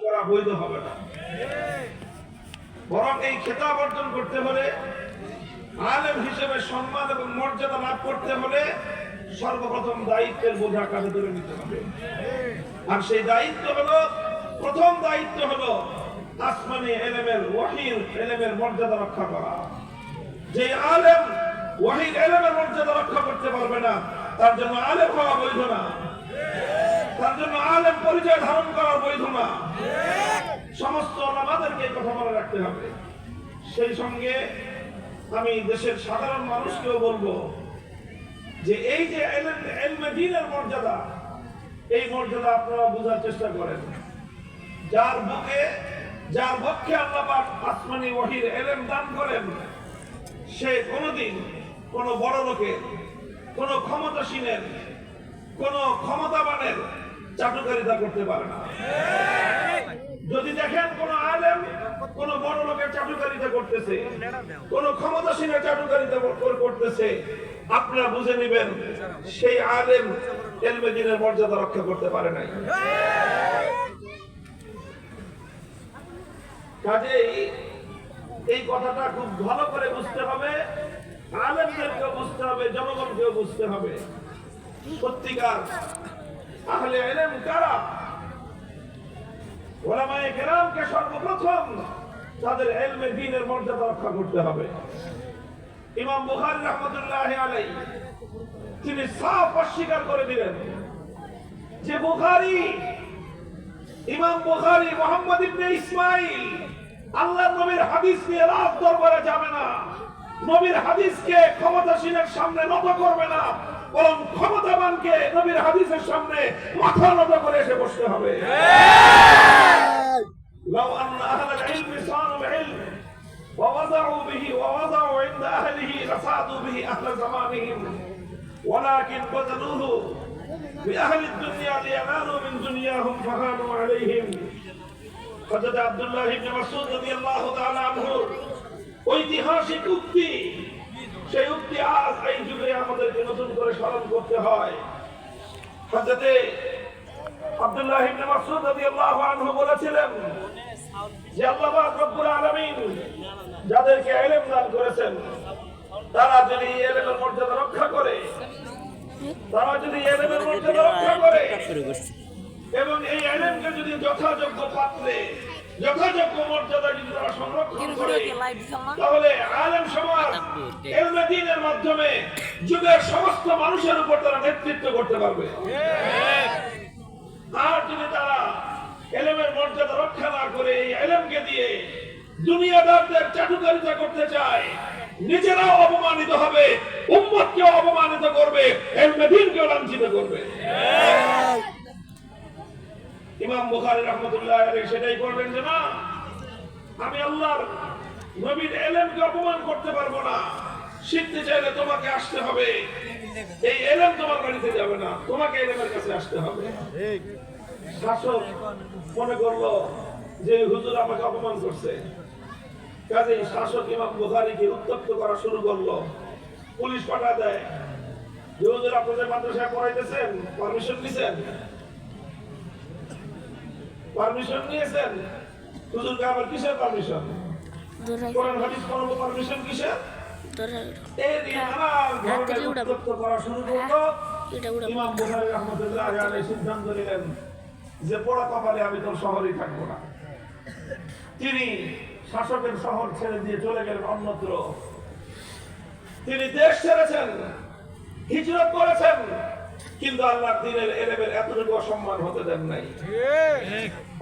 করা বৈধ হবে না। বরং এই খেতাব অর্জন করতে হলে, আলেম হিসেবে সম্মান এবং মর্যাদা লাভ করতে হলে সর্বপ্রথম দায়িত্বের বোঝা কাঁধে ধরে নিতে হবে। আর সেই দায়িত্ব হলো, প্রথম দায়িত্ব হলো আসমানি ইলমের, ওয়াহির ইলমের মর্যাদা রক্ষা করা। যে আলেম ওয়াহির ইলমের মর্যাদা রক্ষা করতে পারবে না, তার জন্য আলেম হওয়া বৈধ না, তার জন্য আলেম পরিচয় ধারণ করা বৈধ না। সমস্ত ওলামাদেরকে এই কথা মনে রাখতে হবে। সেই সঙ্গে আমি দেশের সাধারণ মানুষকেও বলবো যে এই যে ইলমে দ্বীনের মর্যাদা, এই মর্যাদা আপনারা বোঝার চেষ্টা করেন। যার পক্ষে আল্লাহ পাক আসমানি ওয়াহির ইলম দান করেন, সে কোনোদিন কোনো বড় লোকের, কোনো ক্ষমতাসীনের, কোনো ক্ষমতাবানের চাটুকারিতা করতে পারে না। যদি দেখেন কোন আলেম কোন বড় লোকের চাটুকারিতা করতেছে, কোন ক্ষমতাসীনের চাটুকারিতা করতেছে, আপনারা বুঝে নেবেন সেই আলেম ইলমে দ্বীনের মর্যাদা রক্ষা করতে পারে নাই। কাজেই এই কথাটা খুব ভালো করে বুঝতে হবে, আলেমদেরকেও বুঝতে হবে, জনগণকেও বুঝতে হবে সত্যিকার আহলে ইলম কারা। ওলামায়ে কেরামকে সর্বপ্রথম তাদের ইলমে দ্বীনের মর্যাদা রক্ষা করতে হবে। ইমাম বুখারী রাহমাতুল্লাহি আলাইহি তিনি সাফ অস্বীকার করে দিলেন যে ইমাম বুখারী মুহাম্মদ ইবনে ইসমাঈল আল্লাহর নবীর হাদিস নিয়ে রাত দরবারে যাবে না, নবীর হাদিসকে ক্ষমতাসীনের সামনে নত করবে না, বরং ক্ষমতাবানকে নবীর হাদিসের সামনে মাথা নত করে এসে বসতে হবে। লাউ আন্না আহলাল ইলমি সানু ইলম ওয়া ওয়াযাউ বিহি ওয়া ওয়াযাউ ইনদা আহলিহি লাসাদু বিহি আহলা জামানিহিম ওয়ালাকিন বাযালুহু বিআহলি দুনিয়া লিয়ানালু মিন দুনিয়াহুম ফাহানু আলাইহিম। হযরত আব্দুল্লাহ ইবনে মাসউদ রাদিয়াল্লাহু তাআলা আনহু ঐতিহাসিক উক্তি, সেই উক্তি আজ এই যুগে আমাদেরকে নতুন করে স্মরণ করতে হয়। হযরত আব্দুল্লাহ ইবনে মাসউদ রাদিয়াল্লাহু আনহু বলেছিলেন যে আল্লাহ পাক রব্বুল আলামিন যাদেরকে ইলম দান করেছেন, তারা যদি ইলমের মর্যাদা রক্ষা করে, এবং এই ইলমকে যদি যথাযোগ্য পাত্রে, যথাযোগ্য মর্যাদা যদি তারা সংরক্ষণ করে, তাহলে আলেম সমাজ ইলমে দ্বীনের মাধ্যমে যুগের সমস্ত মানুষের উপর তারা নেতৃত্ব করতে পারবে। আর যদি তারা ইলমের মর্যাদা রক্ষা না করে এই ইলমকে দিয়ে দুনিয়াদারদের চাটুকারিতা করতে চায়, নিজেরাও অপমানিত হবে, উম্মতকেও অপমানিত করবে, ইলমে দ্বীনকেও লাঞ্ছিত করবে। ইমাম বুখারী রাহমাতুল্লাহি আলাইহি সেটাই করবেন যে না, আমি আল্লাহর নবীর ইলমকে অপমান করতে পারবো না। শিখতে চাইলে তোমাকে আসতে হবে, এই ইলম তোমার বাড়িতে যাবে না, তোমাকে ইলমের কাছে আসতে হবে। শাসক মনে করলো যে হুজুর আমাকে অপমান করছে, কাজেই শাসক ইমাম বুখারীকে উত্তপ্ত করা শুরু করলো, পুলিশ পাঠা দেয় যে হুজুর আপনাদের মাদ্রাসায় পড়াইতেছেন, পারমিশন নিছেন? পারমিশন নিয়েছেন? হুজুরকে আবার কিসের পারমিশন? কোরআন হাদিস পড়াবো, পারমিশন কিসের? এই দিয়ে নানান ধরনের উত্তপ্ত করা শুরু করলো। ইমাম বুখারী রাহমাতুল্লাহি আলাইহি সিদ্ধান্ত নিলেন যে পোড়া কপালে আমি তোর শহরেই থাকবো না। তিনি শাসকের শহর ছেড়ে দিয়ে চলে গেলেন অন্যত্র। তিনি দেশ ছেড়েছেন, হিজরত করেছেন, কিন্তু আল্লাহর দ্বীনের ইলমের এতটুকু অসম্মান হতে দেন নাই।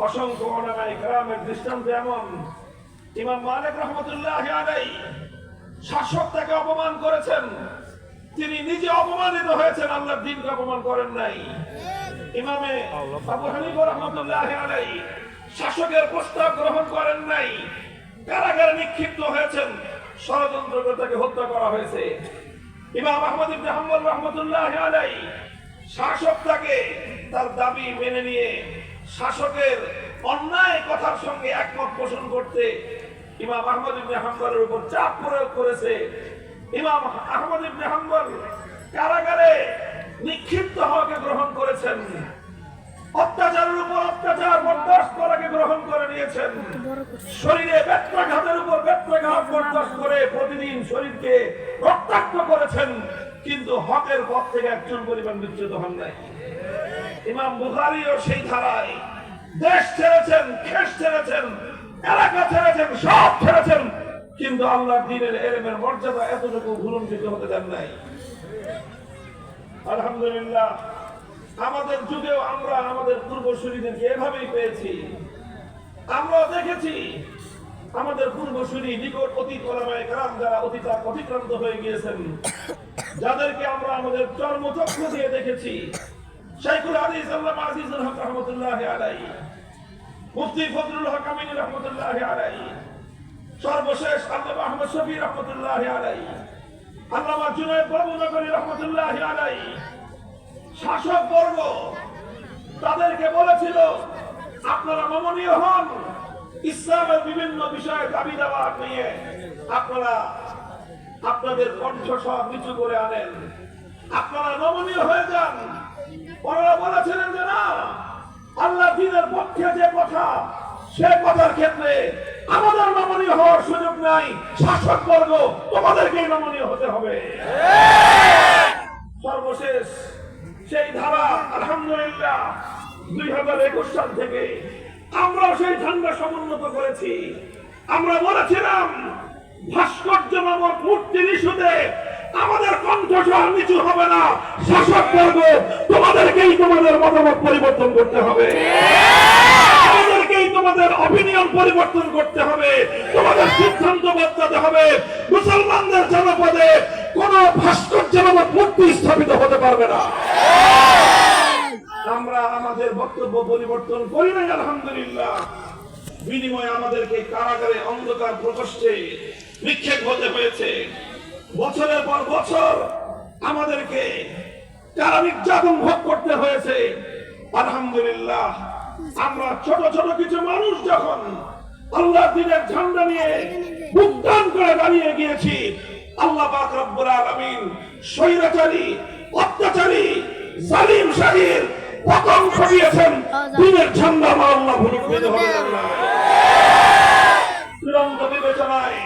অসংখ্য উলামায়ে কেরামের দৃষ্টান্ত এমন, ইমাম মালিক রাহমাতুল্লাহি আলাইহি শাসক তাকে অপমান করেছেন, তিনি নিজে অপমানিত হয়েছেন, আল্লাহর দ্বীনকে অপমান করেন নাই। ইমামে আবু হানিফা রাহমাতুল্লাহি আলাইহি শাসকের প্রস্তাব গ্রহণ করেন নাই, কারাগারে নিক্ষিপ্ত হয়েছেন, ষড়যন্ত্র করে তাকে হত্যা করা হয়েছে। ইমাম আহমদ ইবনে হাম্বল রাহমাতুল্লাহি আলাইহি শাসক তাকে তার দাবি মেনে নিয়ে শাসকের অন্যায় কথার সঙ্গে একমত পোষণ করতে ইমাম আহমদ ইবনে হাম্বলের উপর চাপ প্রয়োগ করেছে। ইমাম আহমদ ইবনে হাম্বল কারাগারে নিক্ষিপ্ত হওয়াকে গ্রহণ করেছেন, অত্যাচারের উপর অত্যাচার বরদাস্ত করাকে গ্রহণ শরীরে ব্যত্রাঘাতের উপর ব্যত্রাঘাত বরদাস্ত করে প্রতিদিন শরীরকে রক্তাক্ত করেছেন, কিন্তু হকের পথ থেকে একজন পরিমাণ বিচ্যুত হন নাই। ইমাম বুখারীও সেই ধারায় দেশ ছেড়েছেন, খেস ছেড়েছেন, এলাকা ছেড়েছেন, সব ছেড়েছেন, কিন্তু আল্লাহর দ্বীনের ইলমের মর্যাদা এতটুকু ভুলুণ্ঠিত হতে দেন নাই। আলহামদুলিল্লাহ, আমাদের যুগেও আমরা আমাদের পূর্বসূরীদেরকে এভাবেই পেয়েছি। আমরা দেখেছি আমাদের পূর্বসূরী নিকট অতীত ওলামায়ে কেরাম যারা অতিক্রান্ত হয়ে গিয়েছেন, যাদেরকে আমরা আমাদের চর্মচক্ষু দিয়ে দেখেছি। শাইখুল হাদিস আল্লামা আজিজুল হক রাহমাতুল্লাহি আলাইহি, মুফতি ফজলুল হক আমিনী রাহমাতুল্লাহি আলাইহি, সর্বশেষ আল্লামা আহমদ শফি রাহমাতুল্লাহি আলাইহি, আল্লামা জুনায়েদ বাবুনগরী রাহমাতুল্লাহি আলাইহি, শাসক বর্গ তাদেরকে বলেছিল আপনারা নমনীয় হন, ইসলামের বিভিন্ন বিষয়ে দাবি দাওয়া নিয়ে আপনারা আপনাদের কণ্ঠস্বর নিচু করে আনেন, আপনারা নমনীয় হয়ে যান। ওনারা বলেছিলেন যে না, আল্লাহ দ্বীনের পক্ষে যে কথা, সে কথার ক্ষেত্রে আমাদের নমনীয় হওয়ার সুযোগ নাই, শাসক বর্গ তোমাদেরকেই নমনীয় হতে হবে। সর্বশেষ সেই ধারা আলহামদুলিল্লাহ 2021 সাল থেকে আমরা সেই ঝান্ডা সমুন্নত করেছি। আমরা বলেছিলাম ভাস্কর্য নামক মূর্তির ইস্যুতে আমাদের কণ্ঠস্বর নিচু হবে না, শাসক বর্গ তোমাদেরকেই তোমাদের মতামত পরিবর্তন করতে হবে, তোমাদেরকেই তোমাদের অপিনিয়ন পরিবর্তন করতে হবে, তোমাদের সিদ্ধান্ত বদলাতে হবে। মুসলমানদের জনপদে কোন ভাস্কর্য নামক মূর্তি স্থাপিত হতে পারবে না। আমরা আমাদের বক্তব্য পরিবর্তন করি নাই আলহামদুলিল্লাহ। বিনিময়ে আমাদেরকে কারাগারে অন্ধকার প্রকোষ্ঠে নিক্ষেপ হতে হয়েছে। বছরের পর বছর আমাদেরকে কারা নির্যাতন ভোগ করতে হয়েছে। আলহামদুলিল্লাহ, আমরা ছোট ছোট কিছু মানুষ যখন আল্লাহর দ্বীনের ঝান্ডা নিয়ে বুকদান করে দাঁড়িয়ে গিয়েছি, আল্লাহ পাক রব্বুল আলামিন স্বৈরাচারী, অত্যাচারী, জালিম শাহীর পতন ঘটিয়েছেন। দ্বীনের ঝান্ডা আমার আল্লাহ ভূলুণ্ঠিত হবে না। চূড়ান্ত বিবেচনায়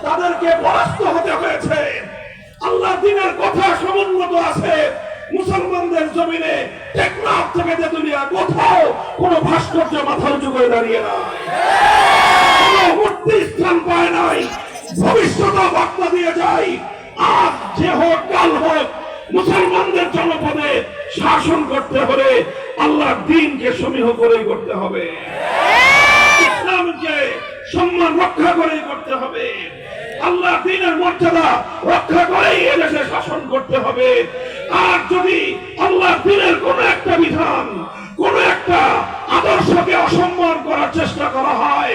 তাদেরকে পরাস্ত হতে হয়েছে। আল্লাহ দ্বীনের কথা সমুন্নত আছে। মুসলমানদের জমিনে টেকনাফ থেকে তেতুলিয়া কোথাও কোন ভাস্কর্য মাথা উঁচু করে দাঁড়িয়ে নাই, কোন মূর্তি স্থান পায় নাই। ভবিষ্যতে বার্তা দিয়ে যায়, আজ যে হোক কাল হোক, মুসলমানদের জনপদে শাসন করতে হলে আল্লাহর দ্বীনকে সমীহ করেই করতে হবে, ইসলামকে সম্মান রক্ষা করেই করতে হবে, আল্লাহর দ্বীনের মর্যাদা রক্ষা করেই এদেশে শাসন করতে হবে। আর যদি আল্লাহর দ্বীনের কোন একটা বিধান, কোন একটা আদর্শকে অসম্মান করার চেষ্টা করা হয়,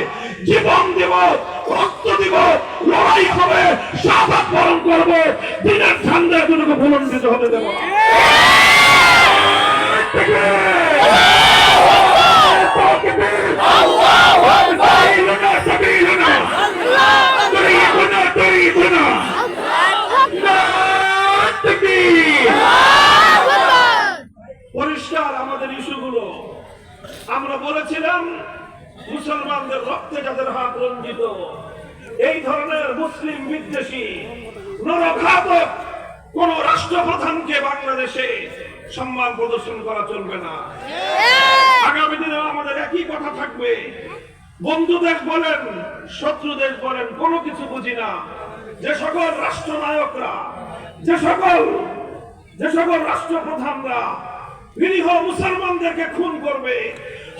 জীবন দেব, রক্ত দিব, লড়াই হবে, শাহাদাত বরণ করব, দ্বীনের ঝান্ডা এতটুকু ভুলণ্ঠিত হতে দেব না। পরিষ্কার আমাদের ইস্যুগুলো। আমরা বলেছিলাম মুসলমানদের রক্তে যাদের হাত রঞ্জিত, এই ধরনের মুসলিম বিদ্বেষী নরঘাতক কোন রাষ্ট্রপ্রধানকে বাংলাদেশে সম্মান প্রদর্শন করা চলবে না। আগামী দিনে আমাদের একই কথা থাকবে। বন্ধু দেশ বলেন, শত্রু দেশ বলেন, কোনো কিছু বুঝি না। যে সকল রাষ্ট্রনায়করা, যে সকল রাষ্ট্রপ্রধানরা নিরীহ মুসলমানদেরকে খুন করবে,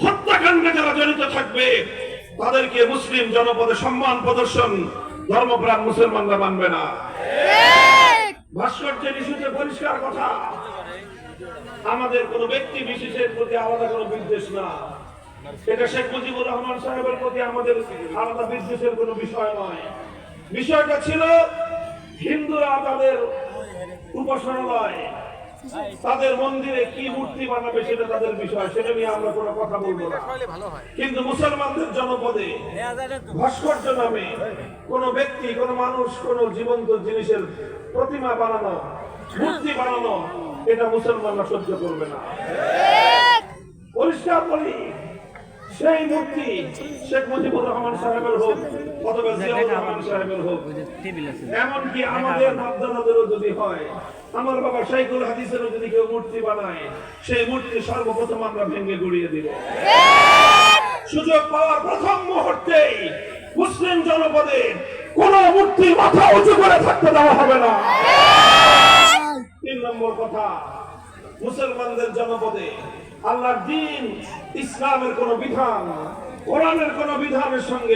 হত্যাকাণ্ডে যারা জড়িত থাকবে, তাদেরকে মুসলিম জনপদে সম্মান প্রদর্শন ধর্মপ্রাণ মুসলমানরা মানবে না। ভাস্কর্যের ইস্যুতে পরিষ্কার কথা, আমাদের কোন ব্যক্তি বিশেষের প্রতি আলাদা কোনো বিদ্বেষ না। এটা শেখ মুজিবুর রহমান সাহেবের প্রতি আমাদের আলাদা বিদ্বেষের কোনো বিষয় নয়। বিষয়টা ছিল হিন্দুরা তাদের উপাসনালয়, তাদের মন্দিরে কি মূর্তি বানাবে সেটা তাদের বিষয়, সেটা নিয়ে আমরা কোনো কথা বলবো না। কিন্তু মুসলমানদের জনপদে ভাস্কর্য নামে কোন ব্যক্তি, কোন মানুষ, কোন জীবন্ত জিনিসের প্রতিমা বানানো, মূর্তি বানানো, এটা মুসলমানরা সহ্য করবে না। পরিষ্কার বলি, সেই মূর্তি শেখ মুজিবুর রহমান সাহেবের হোক অথবা জিয়াউর রহমান সাহেবের হোক, এমনকি আমাদের বাপদাদাদেরও যদি হয়, আমার বাবা শাইখুল হাদিসেরও যদি কেউ মূর্তি বানায়, সেই মূর্তি সর্বপ্রথম আমরা ভেঙে গুড়িয়ে দিব। সুযোগ পাওয়ার প্রথম মুহূর্তেই মুসলিম জনপদে কোন মূর্তির মাথা উঁচু করে থাকতে দেওয়া হবে না। 3 নম্বর কথা, মুসলমানদের জনপদে আল্লাহর দ্বীন ইসলামের কোন বিধান, কোরআনের কোন বিধানের সঙ্গে